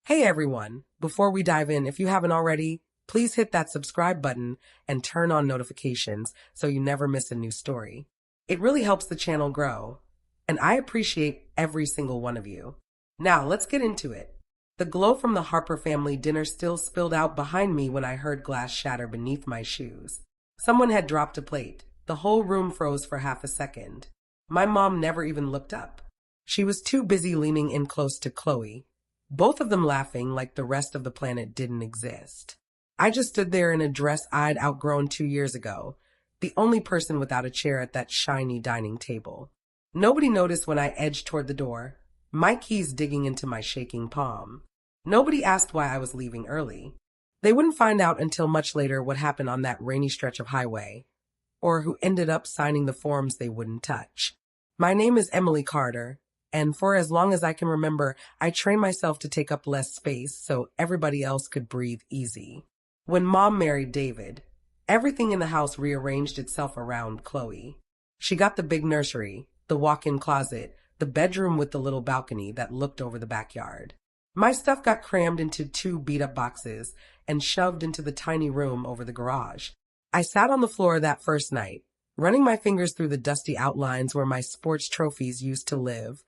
Hey everyone, before we dive in, if you haven't already, please hit that subscribe button and turn on notifications so you never miss a new story. It really helps the channel grow, and I appreciate every single one of you. Now, let's get into it. The glow from the Harper family dinner still spilled out behind me when I heard glass shatter beneath my shoes. Someone had dropped a plate. The whole room froze for half a second. My mom never even looked up. She was too busy leaning in close to Chloe, both of them laughing like the rest of the planet didn't exist. I just stood there in a dress I'd outgrown 2 years ago, the only person without a chair at that shiny dining table. Nobody noticed when I edged toward the door, my keys digging into my shaking palm. Nobody asked why I was leaving early. They wouldn't find out until much later what happened on that rainy stretch of highway, or who ended up signing the forms they wouldn't touch. My name is Emily Carter, and for as long as I can remember, I trained myself to take up less space so everybody else could breathe easy. When Mom married David, everything in the house rearranged itself around Chloe. She got the big nursery, the walk-in closet, the bedroom with the little balcony that looked over the backyard. My stuff got crammed into 2 beat-up boxes and shoved into the tiny room over the garage. I sat on the floor that first night, running my fingers through the dusty outlines where my sports trophies used to live,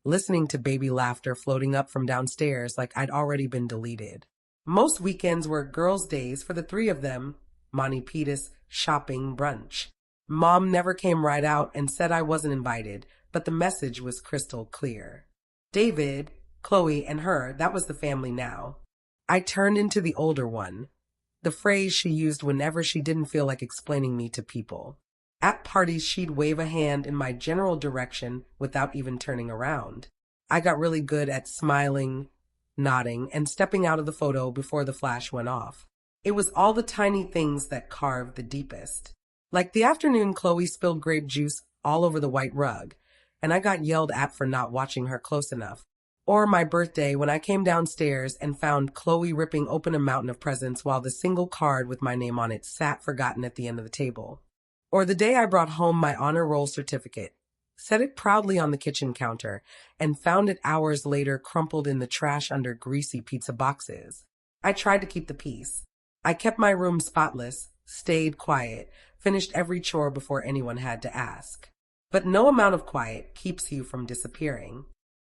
listening to baby laughter floating up from downstairs like I'd already been deleted. Most weekends were girls' days for the 3 of them, Monty Pettis, shopping, brunch. Mom never came right out and said I wasn't invited, but the message was crystal clear. David, Chloe, and her, that was the family now. I turned into the older one, the phrase she used whenever she didn't feel like explaining me to people. At parties, she'd wave a hand in my general direction without even turning around. I got really good at smiling, nodding, and stepping out of the photo before the flash went off. It was all the tiny things that carved the deepest. Like the afternoon Chloe spilled grape juice all over the white rug, and I got yelled at for not watching her close enough. Or my birthday when I came downstairs and found Chloe ripping open a mountain of presents while the single card with my name on it sat forgotten at the end of the table. Or the day I brought home my honor roll certificate, set it proudly on the kitchen counter, and found it hours later crumpled in the trash under greasy pizza boxes. I tried to keep the peace. I kept my room spotless, stayed quiet, finished every chore before anyone had to ask. But no amount of quiet keeps you from disappearing.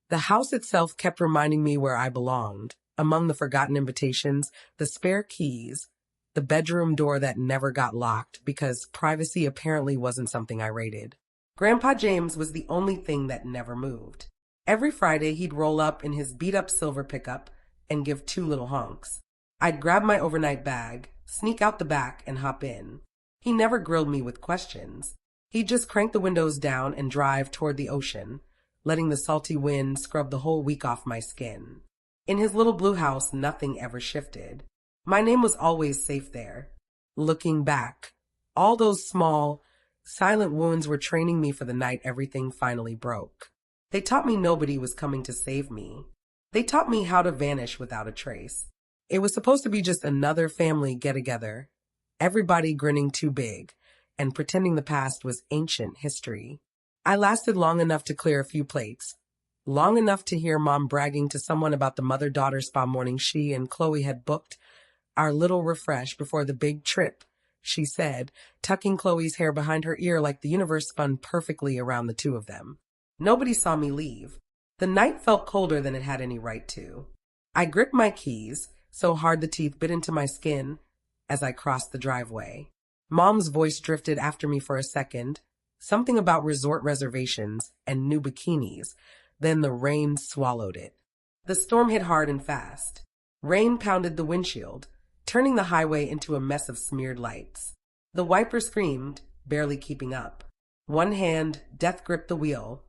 The house itself kept reminding me where I belonged, among the forgotten invitations, the spare keys, the bedroom door that never got locked because privacy apparently wasn't something I rated. Grandpa James was the only thing that never moved. Every Friday, he'd roll up in his beat-up silver pickup and give 2 little honks. I'd grab my overnight bag, sneak out the back, and hop in. He never grilled me with questions. He'd just crank the windows down and drive toward the ocean, letting the salty wind scrub the whole week off my skin. In his little blue house, nothing ever shifted. My name was always safe there. Looking back, all those small, silent wounds were training me for the night everything finally broke. They taught me nobody was coming to save me. They taught me how to vanish without a trace. It was supposed to be just another family get-together, everybody grinning too big, and pretending the past was ancient history. I lasted long enough to clear a few plates, long enough to hear Mom bragging to someone about the mother-daughter spa morning she and Chloe had booked, our little refresh before the big trip, she said, tucking Chloe's hair behind her ear like the universe spun perfectly around the 2 of them. Nobody saw me leave. The night felt colder than it had any right to. I gripped my keys, so hard the teeth bit into my skin, as I crossed the driveway. Mom's voice drifted after me for a second, something about resort reservations and new bikinis, then the rain swallowed it. The storm hit hard and fast. Rain pounded the windshield, turning the highway into a mess of smeared lights. The wiper screamed, barely keeping up. One hand death gripped the wheel,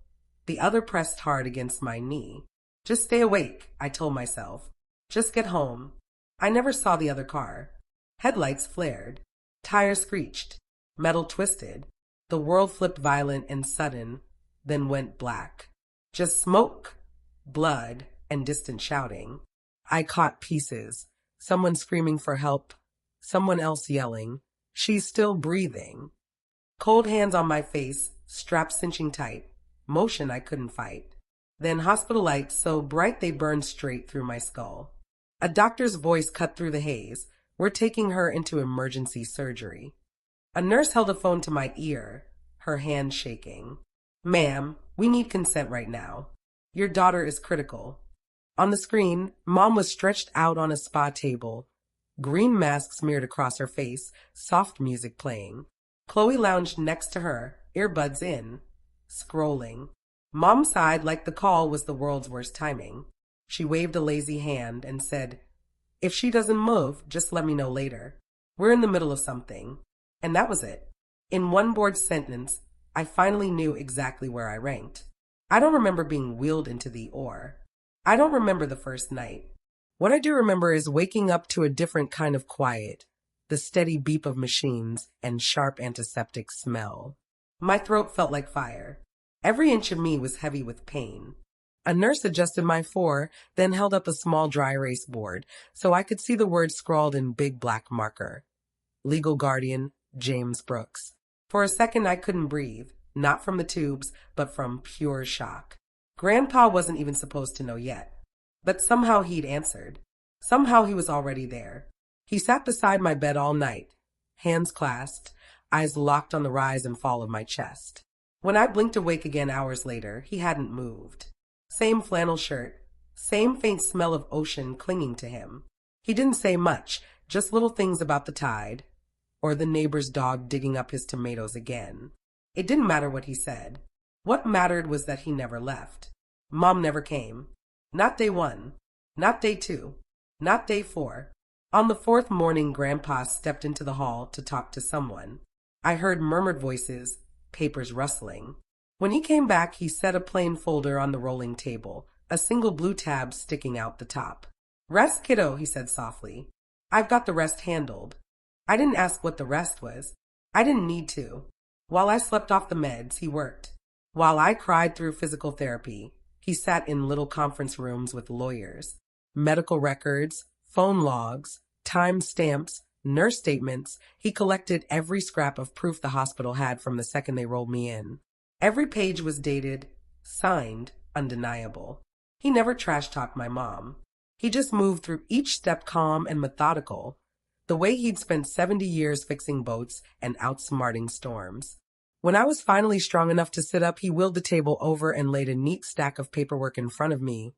the other pressed hard against my knee. Just stay awake, I told myself. Just get home. I never saw the other car. Headlights flared. Tires screeched. Metal twisted. The world flipped violent and sudden, then went black. Just smoke, blood, and distant shouting. I caught pieces. Someone screaming for help. Someone else yelling. She's still breathing. Cold hands on my face, straps cinching tight. Motion I couldn't fight. Then hospital lights so bright they burned straight through my skull. A doctor's voice cut through the haze. We're taking her into emergency surgery. A nurse held a phone to my ear, her hand shaking. Ma'am, we need consent right now. Your daughter is critical. On the screen, Mom was stretched out on a spa table, green mask smeared across her face, soft music playing. Chloe lounged next to her, earbuds in, scrolling. Mom sighed like the call was the world's worst timing. She waved a lazy hand and said, "If she doesn't move, just let me know later. We're in the middle of something." And that was it. In one bored sentence, I finally knew exactly where I ranked. I don't remember being wheeled into the OR. I don't remember the first night. What I do remember is waking up to a different kind of quiet, the steady beep of machines and sharp antiseptic smell. My throat felt like fire. Every inch of me was heavy with pain. A nurse adjusted my four, then held up a small dry erase board so I could see the words scrawled in big black marker. Legal guardian, James Brooks. For a second I couldn't breathe, not from the tubes, but from pure shock. Grandpa wasn't even supposed to know yet. But somehow he'd answered. Somehow he was already there. He sat beside my bed all night, hands clasped, eyes locked on the rise and fall of my chest. When I blinked awake again hours later, he hadn't moved. Same flannel shirt, same faint smell of ocean clinging to him. He didn't say much, just little things about the tide, or the neighbor's dog digging up his tomatoes again. It didn't matter what he said. What mattered was that he never left. Mom never came. Not day 1, not day 2, not day 4. On the 4th morning, Grandpa stepped into the hall to talk to someone. I heard murmured voices, papers rustling. When he came back, he set a plain folder on the rolling table, a single blue tab sticking out the top. "Rest, kiddo," he said softly. "I've got the rest handled." I didn't ask what the rest was. I didn't need to. While I slept off the meds, he worked. While I cried through physical therapy, he sat in little conference rooms with lawyers. Medical records, phone logs, time stamps, nurse statements. He collected every scrap of proof the hospital had from the second they rolled me in. Every page was dated, signed, undeniable. He never trash-talked my mom. He just moved through each step calm and methodical, the way he'd spent 70 years fixing boats and outsmarting storms. When I was finally strong enough to sit up, he wheeled the table over and laid a neat stack of paperwork in front of me,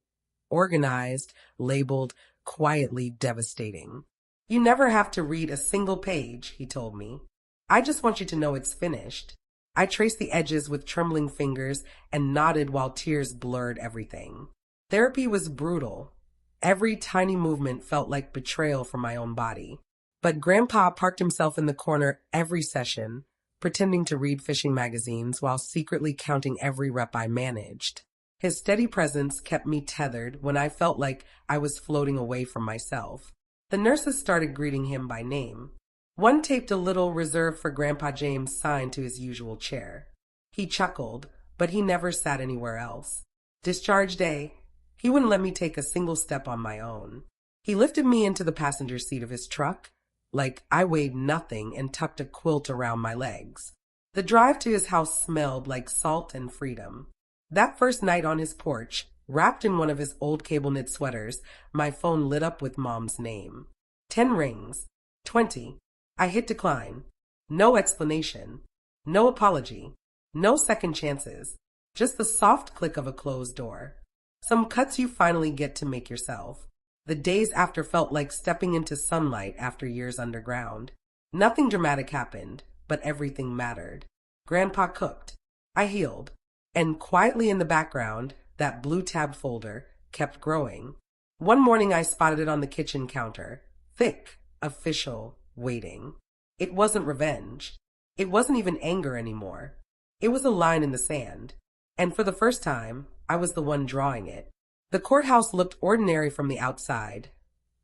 organized, labeled, quietly devastating. "You never have to read a single page," he told me. "I just want you to know it's finished." I traced the edges with trembling fingers and nodded while tears blurred everything. Therapy was brutal. Every tiny movement felt like betrayal from my own body. But Grandpa parked himself in the corner every session, pretending to read fishing magazines while secretly counting every rep I managed. His steady presence kept me tethered when I felt like I was floating away from myself. The nurses started greeting him by name. One taped a little reserved for Grandpa James sign to his usual chair. He chuckled, but he never sat anywhere else. Discharge day. He wouldn't let me take a single step on my own. He lifted me into the passenger seat of his truck, like I weighed nothing, and tucked a quilt around my legs. The drive to his house smelled like salt and freedom. That first night on his porch, wrapped in one of his old cable knit sweaters, my phone lit up with Mom's name. 10 rings. 20. I hit decline. No explanation. No apology. No second chances. Just the soft click of a closed door. Some cuts you finally get to make yourself. The days after felt like stepping into sunlight after years underground. Nothing dramatic happened, but everything mattered. Grandpa cooked. I healed. And quietly in the background, that blue tab folder kept growing. One morning I spotted it on the kitchen counter. Thick, official, waiting. It wasn't revenge. It wasn't even anger anymore. It was a line in the sand. And for the first time, I was the one drawing it. The courthouse looked ordinary from the outside.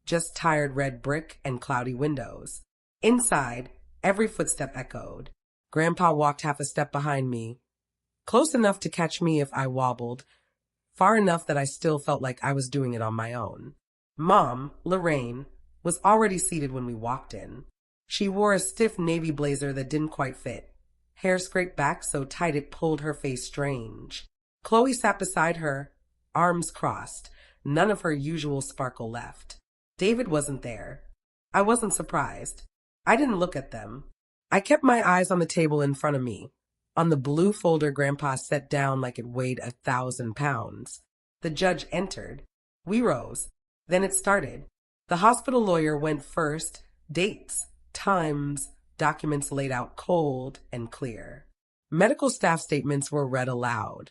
Just tired red brick and cloudy windows. Inside, every footstep echoed. Grandpa walked half a step behind me, close enough to catch me if I wobbled, far enough that I still felt like I was doing it on my own. Mom, Lorraine, was already seated when we walked in. She wore a stiff navy blazer that didn't quite fit, hair scraped back so tight it pulled her face strange. Chloe sat beside her, arms crossed, none of her usual sparkle left. David wasn't there. I wasn't surprised. I didn't look at them. I kept my eyes on the table in front of me, on the blue folder Grandpa set down like it weighed 1,000 pounds. The judge entered. We rose. Then it started. The hospital lawyer went first. Dates, times, documents laid out cold and clear. Medical staff statements were read aloud.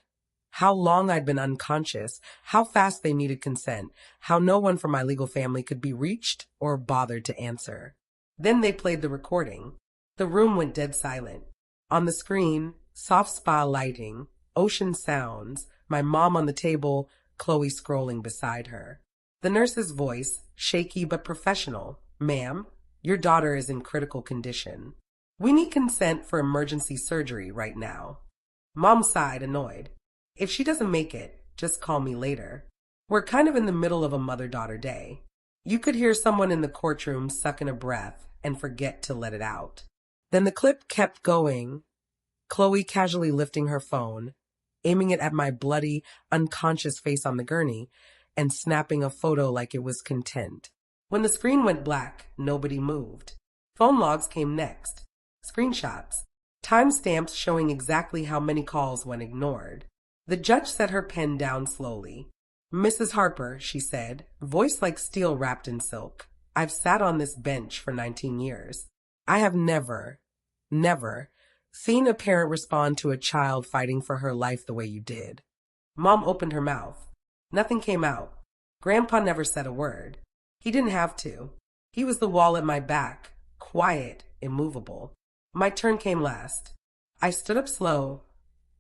How long I'd been unconscious, how fast they needed consent, how no one from my legal family could be reached or bothered to answer. Then they played the recording. The room went dead silent. On the screen, soft spa lighting, ocean sounds, my mom on the table, Chloe scrolling beside her. The nurse's voice, shaky but professional. "Ma'am, your daughter is in critical condition. We need consent for emergency surgery right now." Mom sighed, annoyed. "If she doesn't make it, just call me later." We're kind of in the middle of a mother-daughter day. You could hear someone in the courtroom suck in a breath and forget to let it out. Then the clip kept going, Chloe casually lifting her phone, aiming it at my bloody, unconscious face on the gurney, and snapping a photo like it was content. When the screen went black, nobody moved. Phone logs came next. Screenshots. Timestamps showing exactly how many calls went ignored. The judge set her pen down slowly. "Mrs. Harper," she said, voice like steel wrapped in silk, "I've sat on this bench for 19 years. I have never seen a parent respond to a child fighting for her life the way you did." Mom opened her mouth. Nothing came out. Grandpa never said a word. He didn't have to. He was the wall at my back, quiet, immovable. My turn came last. I stood up slow,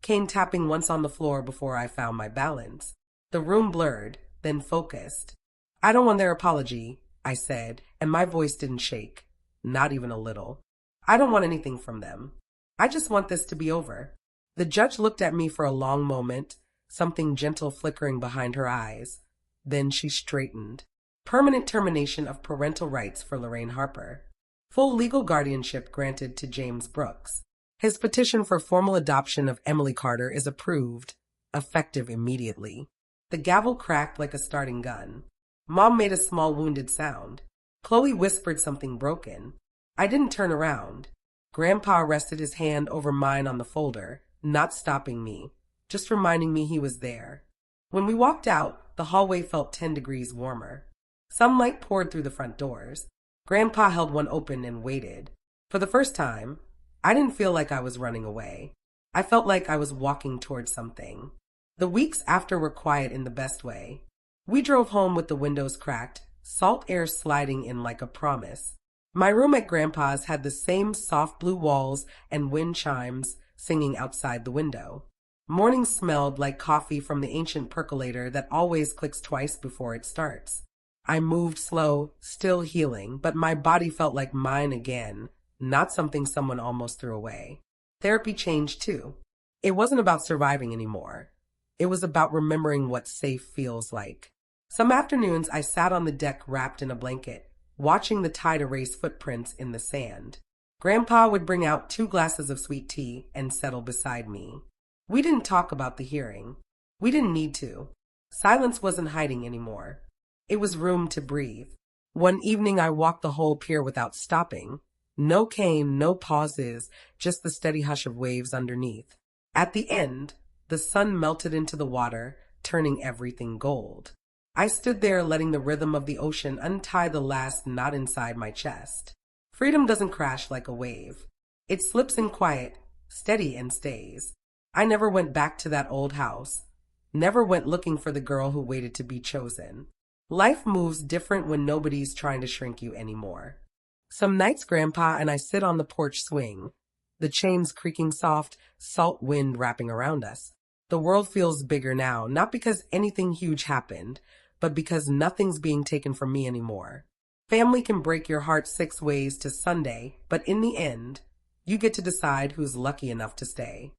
cane tapping once on the floor before I found my balance. The room blurred, then focused. "I don't want their apology," I said, and my voice didn't shake, not even a little. "I don't want anything from them. I just want this to be over." The judge looked at me for a long moment, something gentle flickering behind her eyes. Then she straightened. Permanent termination of parental rights for Lorraine Harper. Full legal guardianship granted to James Brooks. His petition for formal adoption of Emily Carter is approved, effective immediately. The gavel cracked like a starting gun. Mom made a small wounded sound. Chloe whispered something broken. I didn't turn around. Grandpa rested his hand over mine on the folder, not stopping me, just reminding me he was there. When we walked out, the hallway felt 10 degrees warmer. Sunlight poured through the front doors. Grandpa held one open and waited. For the first time, I didn't feel like I was running away. I felt like I was walking towards something. The weeks after were quiet in the best way. We drove home with the windows cracked, salt air sliding in like a promise. My room at Grandpa's had the same soft blue walls and wind chimes singing outside the window. Morning smelled like coffee from the ancient percolator that always clicks twice before it starts. I moved slow, still healing, but my body felt like mine again, not something someone almost threw away. Therapy changed too. It wasn't about surviving anymore. It was about remembering what safe feels like. Some afternoons I sat on the deck wrapped in a blanket, watching the tide erase footprints in the sand. Grandpa would bring out 2 glasses of sweet tea and settle beside me. We didn't talk about the hearing. We didn't need to. Silence wasn't hiding anymore. It was room to breathe. One evening I walked the whole pier without stopping. No cane, no pauses, just the steady hush of waves underneath. At the end, the sun melted into the water, turning everything gold. I stood there letting the rhythm of the ocean untie the last knot inside my chest. Freedom doesn't crash like a wave. It slips in quiet, steady, and stays. I never went back to that old house. Never went looking for the girl who waited to be chosen. Life moves different when nobody's trying to shrink you anymore. Some nights Grandpa and I sit on the porch swing, the chains creaking soft, salt wind wrapping around us. The world feels bigger now, not because anything huge happened, but because nothing's being taken from me anymore. Family can break your heart 6 ways to Sunday, but in the end, you get to decide who's lucky enough to stay.